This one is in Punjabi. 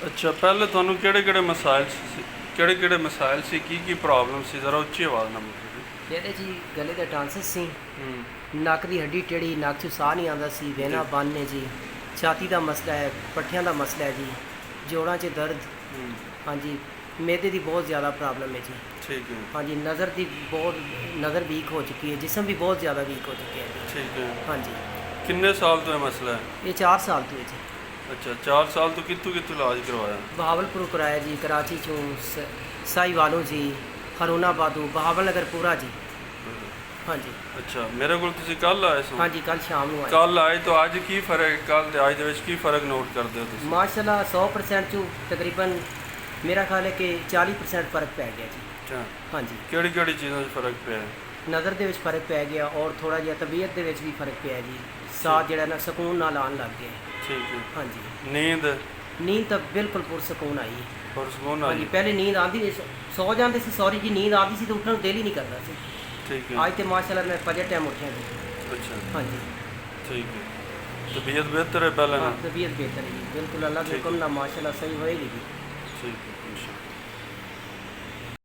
ਅੱਛਾ, ਪਹਿਲੇ ਤੁਹਾਨੂੰ ਕਿਹੜੇ ਮਸਾਇਲ ਸੀ, ਕਿਹੜੇ ਮਸਾਇਲ ਸੀ, ਕੀ ਪ੍ਰੋਬਲਮ ਸੀ? ਜ਼ਰਾ ਉੱਚੀ ਆਵਾਜ਼ ਨਾਲ ਬੋਲੋ ਜੀ। ਜਿਹੜੇ ਜੀ ਗਲੇ ਦੇ ਟਾਂਸਸ ਸੀ, ਹੂੰ। ਨੱਕ ਦੀ ਹੱਡੀ ਟੇੜੀ, ਨੱਕ 'ਚ ਸਾਹ ਨਹੀਂ ਆਉਂਦਾ ਸੀ, ਜੀ। ਵਹਿਣਾ ਬੰਦ ਨੇ ਜੀ, ਛਾਤੀ ਦਾ ਮਸਲਾ ਹੈ, ਪੱਠਿਆਂ ਦਾ ਮਸਲਾ ਹੈ ਜੀ, ਜੋੜਾਂ 'ਚ ਦਰਦ, ਹੂੰ। ਹਾਂਜੀ, ਮੈਦੇ ਦੀ ਬਹੁਤ ਜ਼ਿਆਦਾ ਪ੍ਰੋਬਲਮ ਹੈ ਜੀ, ਠੀਕ ਹੈ। ਹਾਂਜੀ, ਨਜ਼ਰ ਵੀਕ ਹੋ ਚੁੱਕੀ ਹੈ, ਜਿਸਮ ਵੀ ਬਹੁਤ ਜ਼ਿਆਦਾ ਵੀਕ ਹੋ ਚੁੱਕੇ ਹੈ ਜੀ, ਠੀਕ ਹੈ। ਹਾਂਜੀ। ਕਿੰਨੇ ਸਾਲ ਤੋਂ ਇਹ ਮਸਲਾ ਹੈ? ਇਹ 4 ਸਾਲ ਤੋਂ ਹੈ ਜੀ। ਅੱਛਾ, 4 ਸਾਲ ਤੋਂ ਕਿੱਥੋਂ ਇਲਾਜ ਕਰਵਾਇਆ? ਬਹਾਵਲਪੁਰ ਕਰਾਇਆ ਜੀ, ਕਰਾਚੀ ਚੋਂ, ਸਾਹੀਵਾਲੋਂ ਜੀ, ਹਰੋਨਾਬਾਦੋਂ, ਬਹਾਵਲ ਨਗਰ ਪੂਰਾ ਜੀ, ਹਾਂਜੀ। ਅੱਛਾ, ਮੇਰੇ ਕੋਲ ਤੁਸੀਂ ਕੱਲ ਆਏ ਸੋ? ਹਾਂਜੀ, ਕੱਲ ਸ਼ਾਮ ਨੂੰ ਆਏ। ਕੱਲ ਆਏ ਤਾਂ ਅੱਜ ਕੀ ਫਰਕ, ਕੱਲ ਤੇ ਅੱਜ ਦੇ ਵਿੱਚ ਕੀ ਫਰਕ ਨੋਟ ਕਰਦੇ ਹੋ ਤੁਸੀਂ? ਮਾਸ਼ਾਅੱਲਾ 100% ਚੋਂ ਤਕਰੀਬਨ ਮੇਰਾ ਖਿਆਲ ਹੈ ਕਿ 40% ਫਰਕ ਪੈ ਗਿਆ ਜੀ, ਅੱਛਾ, ਹਾਂਜੀ। ਕਿਹੜੀ ਚੀਜ਼ਾਂ 'ਚ ਫਰਕ ਪਿਆ? ਨਜ਼ਰ ਦੇ ਵਿੱਚ ਫਰਕ ਪੈ ਗਿਆ ਔਰ ਥੋੜਾ ਜਿਹਾ ਤਬੀਅਤ ਦੇ ਵਿੱਚ ਵੀ ਫਰਕ ਪਿਆ ਜੀ, ਸਾਹ ਜਿਹੜਾ ਨਾ ਸਕੂਨ ਨਾਲ ਆਉਣ ਲੱਗ ਗਿਆ, ਠੀਕ ਹੈ। ਹਾਂਜੀ। ਨੀਂਦ ਤਾਂ ਬਿਲਕੁਲ ਪੁਰਸਕੂਨ ਆਈ, ਪੁਰਸਕੂਨ ਹਾਂਜੀ। ਆਈ? ਪਹਿਲੇ ਨੀਂਦ ਆਉਂਦੀ ਨਹੀਂ, ਸੌ ਜਾਂਦੇ ਸੀ, ਸੌਰੀ ਜੀ, ਨੀਂਦ ਆਉਂਦੀ ਸੀ ਤਾਂ ਉੱਠਣ ਨੂੰ ਦਿਲ ਹੀ ਨਹੀਂ ਕਰਦਾ ਸੀ। ਠੀਕ ਹੈ। ਅੱਜ ਤੇ ਮਾਸ਼ਾਅੱਲਾ ਮੈਂ ਫਜਰ ਟਾਈਮ ਉੱਠਿਆ ਜੀ, ਅੱਛਾ, ਹਾਂਜੀ। ਠੀਕ ਹੈ। ਤਬੀਅਤ ਬਿਹਤਰ ਹੈ ਪਹਿਲੇ ਹਾਂ, ਨਾਲ? ਤਬੀਅਤ ਬਿਹਤਰ ਹੈ ਜੀ, ਬਿਲकुल अल्लाह के ठीक है। हुक्म ना माशाल्लाह सही होएगी जी। ठीक है, इंशाल्लाह।